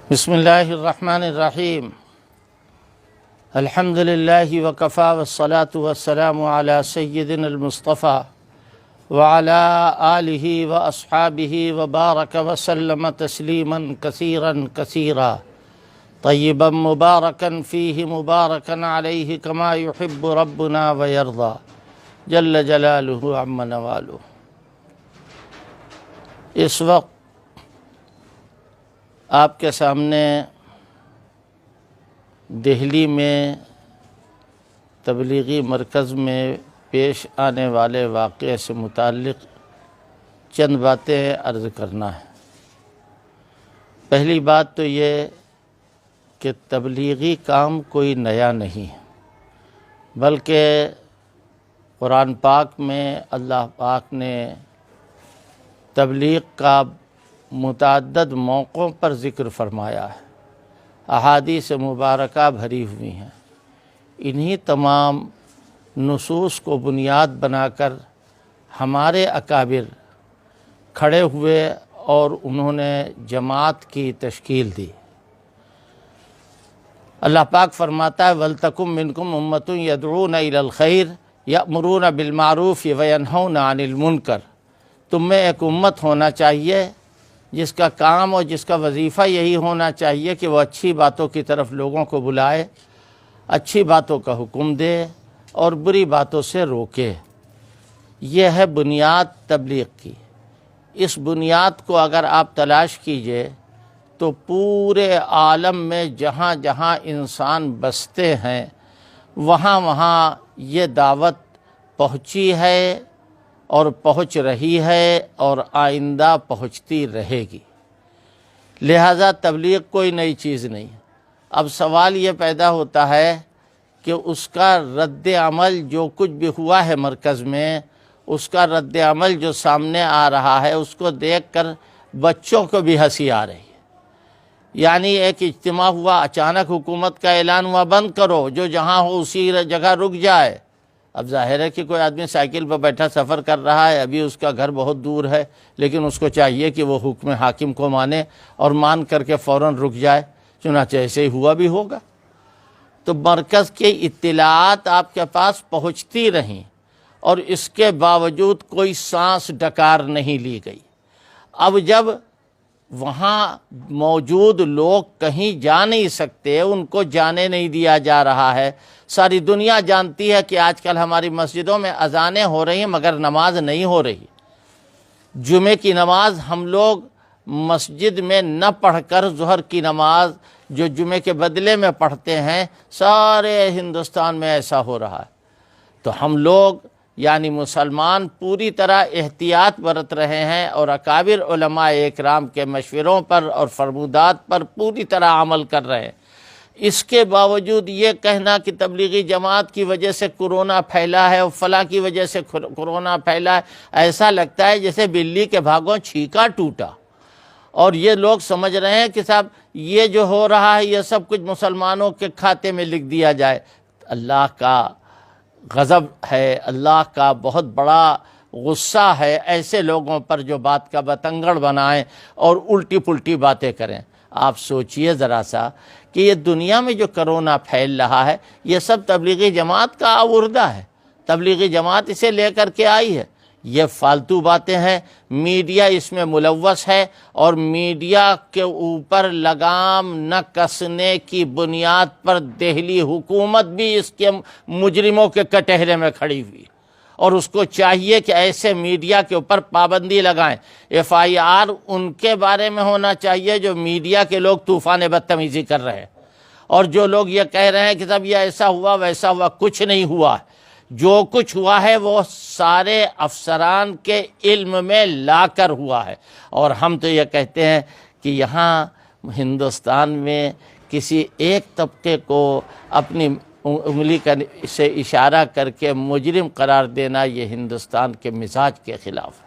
بسم اللہ الرحمن الرحیم الحمد للہ وکفا والصلاة والسلام علی سیدنا المصطفیٰ وعلی آلہ واصحابہ وبارک وسلم تسلیما کثیرا کثیرا طیبا مبارکا فیہ مبارکا علیہ کما یحب ربنا ویرضا جل جلالہ عم نوالہ۔ اس وقت آپ کے سامنے دہلی میں تبلیغی مرکز میں پیش آنے والے واقعے سے متعلق چند باتیں عرض کرنا ہے۔ پہلی بات تو یہ کہ تبلیغی کام کوئی نیا نہیں ہے، بلکہ قرآن پاک میں اللہ پاک نے تبلیغ کا متعدد موقعوں پر ذکر فرمایا ہے، احادیث مبارکہ بھری ہوئی ہیں۔ انہی تمام نصوص کو بنیاد بنا کر ہمارے اکابر کھڑے ہوئے اور انہوں نے جماعت کی تشکیل دی۔ اللہ پاک فرماتا ہے وَلْتَكُمْ مِنْكُمْ أُمَّةٌ يَدْعُونَ إِلَى الْخَيْرِ يَأْمُرُونَ بِالْمَعْرُوفِ وَيَنْهَوْنَ عَنِ الْمُنْكَرِ۔ تم میں ایک امت ہونا چاہیے جس کا کام اور جس کا وظیفہ یہی ہونا چاہیے کہ وہ اچھی باتوں کی طرف لوگوں کو بلائے، اچھی باتوں کا حکم دے اور بری باتوں سے روکے۔ یہ ہے بنیاد تبلیغ کی۔ اس بنیاد کو اگر آپ تلاش کیجئے تو پورے عالم میں جہاں جہاں انسان بستے ہیں وہاں وہاں یہ دعوت پہنچی ہے اور پہنچ رہی ہے اور آئندہ پہنچتی رہے گی، لہذا تبلیغ کوئی نئی چیز نہیں ہے۔ اب سوال یہ پیدا ہوتا ہے کہ اس کا رد عمل جو کچھ بھی ہوا ہے مرکز میں، اس کا رد عمل جو سامنے آ رہا ہے اس کو دیکھ کر بچوں کو بھی ہنسی آ رہی ہے۔ یعنی ایک اجتماع ہوا، اچانک حکومت کا اعلان ہوا بند کرو، جو جہاں ہو اسی جگہ رک جائے۔ اب ظاہر ہے کہ کوئی آدمی سائیکل پر بیٹھا سفر کر رہا ہے، ابھی اس کا گھر بہت دور ہے، لیکن اس کو چاہیے کہ وہ حکم حاکم کو مانے اور مان کر کے فوراً رک جائے، چنانچہ ایسے ہی ہوا بھی ہوگا۔ تو مرکز کی اطلاعات آپ کے پاس پہنچتی رہیں اور اس کے باوجود کوئی سانس ڈکار نہیں لی گئی۔ اب جب وہاں موجود لوگ کہیں جا نہیں سکتے، ان کو جانے نہیں دیا جا رہا ہے۔ ساری دنیا جانتی ہے کہ آج کل ہماری مسجدوں میں اذانیں ہو رہی ہیں مگر نماز نہیں ہو رہی۔ جمعے کی نماز ہم لوگ مسجد میں نہ پڑھ کر ظہر کی نماز جو جمعے کے بدلے میں پڑھتے ہیں، سارے ہندوستان میں ایسا ہو رہا ہے۔ تو ہم لوگ یعنی مسلمان پوری طرح احتیاط برت رہے ہیں اور اکابر علماء اکرام کے مشوروں پر اور فرمودات پر پوری طرح عمل کر رہے ہیں۔ اس کے باوجود یہ کہنا کہ تبلیغی جماعت کی وجہ سے کرونا پھیلا ہے اور فلاں کی وجہ سے کرونا پھیلا ہے، ایسا لگتا ہے جیسے بلی کے بھاگوں چھینکا ٹوٹا، اور یہ لوگ سمجھ رہے ہیں کہ صاحب یہ جو ہو رہا ہے یہ سب کچھ مسلمانوں کے کھاتے میں لکھ دیا جائے۔ اللہ کا غضب ہے، اللہ کا بہت بڑا غصہ ہے ایسے لوگوں پر جو بات کا بتنگڑ بنائیں اور الٹی پلٹی باتیں کریں۔ آپ سوچئے ذرا سا کہ یہ دنیا میں جو کرونا پھیل رہا ہے یہ سب تبلیغی جماعت کا آوردہ ہے، تبلیغی جماعت اسے لے کر کے آئی ہے۔ یہ فالتو باتیں ہیں، میڈیا اس میں ملوث ہے، اور میڈیا کے اوپر لگام نہ کسنے کی بنیاد پر دہلی حکومت بھی اس کے مجرموں کے کٹہرے میں کھڑی ہوئی، اور اس کو چاہیے کہ ایسے میڈیا کے اوپر پابندی لگائیں۔ FIR ان کے بارے میں ہونا چاہیے جو میڈیا کے لوگ طوفان بدتمیزی کر رہے ہیں، اور جو لوگ یہ کہہ رہے ہیں کہ صاحب یہ ایسا ہوا ویسا ہوا، کچھ نہیں ہوا۔ جو کچھ ہوا ہے وہ سارے افسران کے علم میں لا کر ہوا ہے، اور ہم تو یہ کہتے ہیں کہ یہاں ہندوستان میں کسی ایک طبقے کو اپنی انگلی سے اشارہ کر کے مجرم قرار دینا یہ ہندوستان کے مزاج کے خلاف ہے،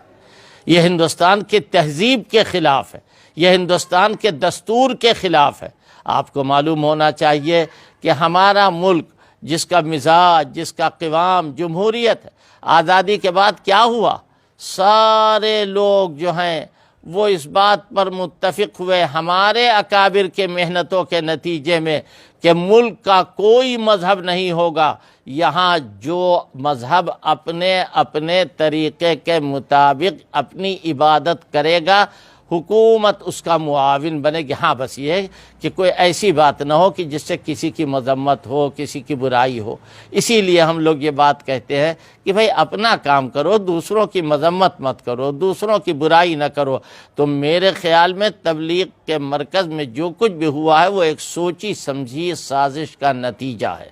یہ ہندوستان کی تہذیب کے خلاف ہے، یہ ہندوستان کے دستور کے خلاف ہے۔ آپ کو معلوم ہونا چاہیے کہ ہمارا ملک جس کا مزاج، جس کا قوام جمہوریت ہے، آزادی کے بعد کیا ہوا؟ سارے لوگ جو ہیں وہ اس بات پر متفق ہوئے ہمارے اکابر کے محنتوں کے نتیجے میں کہ ملک کا کوئی مذہب نہیں ہوگا، یہاں جو مذہب اپنے اپنے طریقے کے مطابق اپنی عبادت کرے گا حکومت اس کا معاون بنے گی۔ ہاں بس یہ ہے کہ کوئی ایسی بات نہ ہو کہ جس سے کسی کی مذمت ہو، کسی کی برائی ہو۔ اسی لیے ہم لوگ یہ بات کہتے ہیں کہ بھئی اپنا کام کرو، دوسروں کی مذمت مت کرو، دوسروں کی برائی نہ کرو۔ تو میرے خیال میں تبلیغ کے مرکز میں جو کچھ بھی ہوا ہے وہ ایک سوچی سمجھی سازش کا نتیجہ ہے۔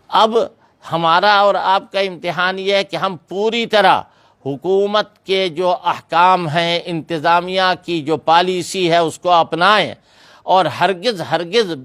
اب ہمارا اور آپ کا امتحان یہ ہے کہ ہم پوری طرح حکومت کے جو احکام ہیں، انتظامیہ کی جو پالیسی ہے اس کو اپنائیں، اور ہرگز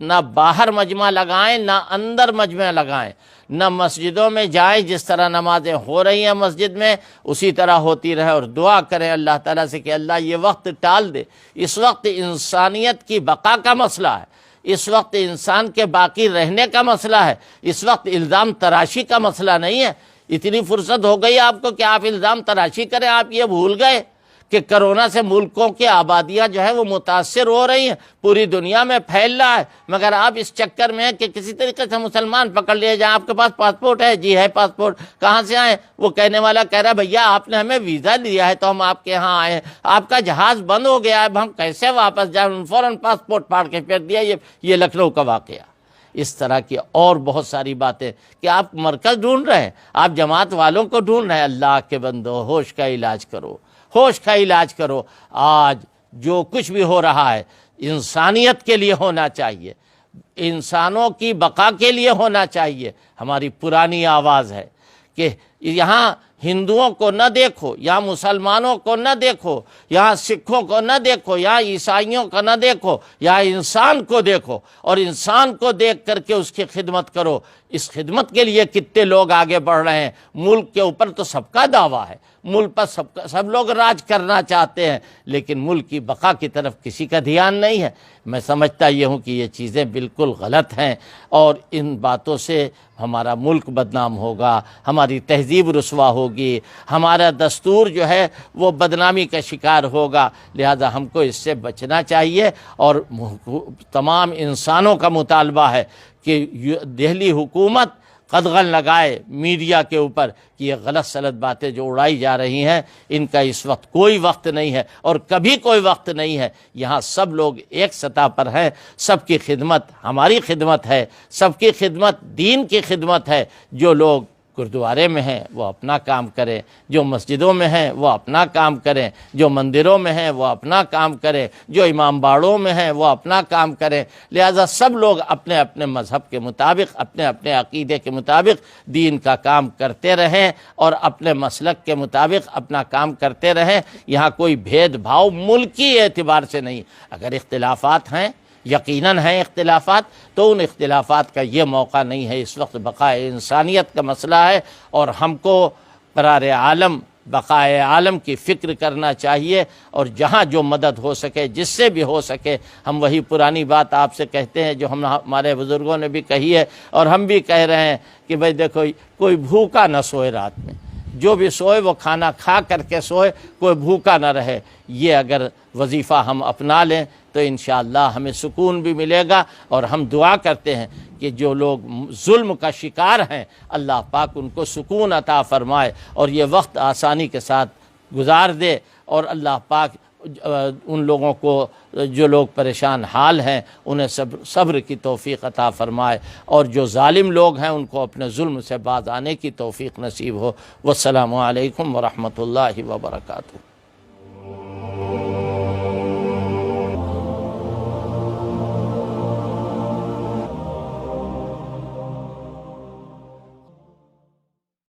نہ باہر مجمع لگائیں نہ اندر مجمع لگائیں، نہ مسجدوں میں جائیں، جس طرح نمازیں ہو رہی ہیں مسجد میں اسی طرح ہوتی رہے، اور دعا کریں اللہ تعالیٰ سے کہ اللہ یہ وقت ٹال دے۔ اس وقت انسانیت کی بقا کا مسئلہ ہے، اس وقت انسان کے باقی رہنے کا مسئلہ ہے، اس وقت الزام تراشی کا مسئلہ نہیں ہے۔ اتنی فرصت ہو گئی آپ کو کہ آپ الزام تراشی کریں، آپ یہ بھول گئے کہ کرونا سے ملکوں کی آبادیاں جو ہے وہ متاثر ہو رہی ہیں، پوری دنیا میں پھیل رہا ہے، مگر آپ اس چکر میں ہیں کہ کسی طریقے سے مسلمان پکڑ لیے جائیں۔ آپ کے پاس پاسپورٹ ہے؟ جی ہے پاسپورٹ۔ کہاں سے آئے؟ وہ کہنے والا کہہ رہا ہے بھیا آپ نے ہمیں ویزا دیا ہے تو ہم آپ کے یہاں آئے ہیں، آپ کا جہاز بند ہو گیا ہے، اب ہم کیسے واپس جائیں؟ فوراً پاسپورٹ پھاڑ کے پھیر دیا۔ یہ لکھنؤ کا واقعہ۔ اس طرح کی اور بہت ساری باتیں کہ آپ مرکز ڈھونڈ رہے ہیں، آپ جماعت والوں کو ڈھونڈ رہے ہیں۔ اللہ کے بندو ہوش کا علاج کرو، ہوش کا علاج کرو۔ آج جو کچھ بھی ہو رہا ہے انسانیت کے لیے ہونا چاہیے، انسانوں کی بقا کے لیے ہونا چاہیے۔ ہماری پرانی آواز ہے کہ یہاں ہندوؤں کو نہ دیکھو، یہاں مسلمانوں کو نہ دیکھو، یہاں سکھوں کو نہ دیکھو، یہاں عیسائیوں کو نہ دیکھو، یہاں انسان کو دیکھو، اور انسان کو دیکھ کر کے اس کی خدمت کرو۔ اس خدمت کے لیے کتنے لوگ آگے بڑھ رہے ہیں۔ ملک کے اوپر تو سب کا دعویٰ ہے، ملک پر سب لوگ راج کرنا چاہتے ہیں، لیکن ملک کی بقا کی طرف کسی کا دھیان نہیں ہے۔ میں سمجھتا یہ ہوں کہ یہ چیزیں بالکل غلط ہیں، اور ان باتوں سے ہمارا ملک بدنام ہوگا، ہماری تہذیب رسوا ہوگی، ہمارا دستور جو ہے وہ بدنامی کا شکار ہوگا۔ لہذا ہم کو اس سے بچنا چاہیے، اور تمام انسانوں کا مطالبہ ہے کہ دہلی حکومت قدغن لگائے میڈیا کے اوپر کہ یہ غلط سلط باتیں جو اڑائی جا رہی ہیں ان کا اس وقت کوئی وقت نہیں ہے، اور کبھی کوئی وقت نہیں ہے۔ یہاں سب لوگ ایک سطح پر ہیں، سب کی خدمت ہماری خدمت ہے، سب کی خدمت دین کی خدمت ہے۔ جو لوگ گردوارے میں ہیں وہ اپنا کام کریں، جو مسجدوں میں ہیں وہ اپنا کام کریں، جو مندروں میں ہیں وہ اپنا کام کریں، جو امام باڑوں میں ہیں وہ اپنا کام کریں۔ لہذا سب لوگ اپنے اپنے مذہب کے مطابق، اپنے اپنے عقیدے کے مطابق دین کا کام کرتے رہیں، اور اپنے مسلک کے مطابق اپنا کام کرتے رہیں۔ یہاں کوئی بھید بھاؤ ملکی اعتبار سے نہیں۔ اگر اختلافات ہیں، یقیناً ہیں اختلافات، تو ان اختلافات کا یہ موقع نہیں ہے۔ اس وقت بقائے انسانیت کا مسئلہ ہے، اور ہم کو قرار عالم، بقائے عالم کی فکر کرنا چاہیے، اور جہاں جو مدد ہو سکے، جس سے بھی ہو سکے، ہم وہی پرانی بات آپ سے کہتے ہیں جو ہمارے بزرگوں نے بھی کہی ہے، اور ہم بھی کہہ رہے ہیں کہ بھئی دیکھو کوئی بھوکا نہ سوئے رات میں، جو بھی سوئے وہ کھانا کھا کر کے سوئے، کوئی بھوکا نہ رہے۔ یہ اگر وظیفہ ہم اپنا لیں تو انشاءاللہ ہمیں سکون بھی ملے گا، اور ہم دعا کرتے ہیں کہ جو لوگ ظلم کا شکار ہیں اللہ پاک ان کو سکون عطا فرمائے، اور یہ وقت آسانی کے ساتھ گزار دے، اور اللہ پاک ان لوگوں کو جو لوگ پریشان حال ہیں انہیں صبر کی توفیق عطا فرمائے، اور جو ظالم لوگ ہیں ان کو اپنے ظلم سے باز آنے کی توفیق نصیب ہو۔ والسلام علیکم ورحمۃ اللہ وبرکاتہ۔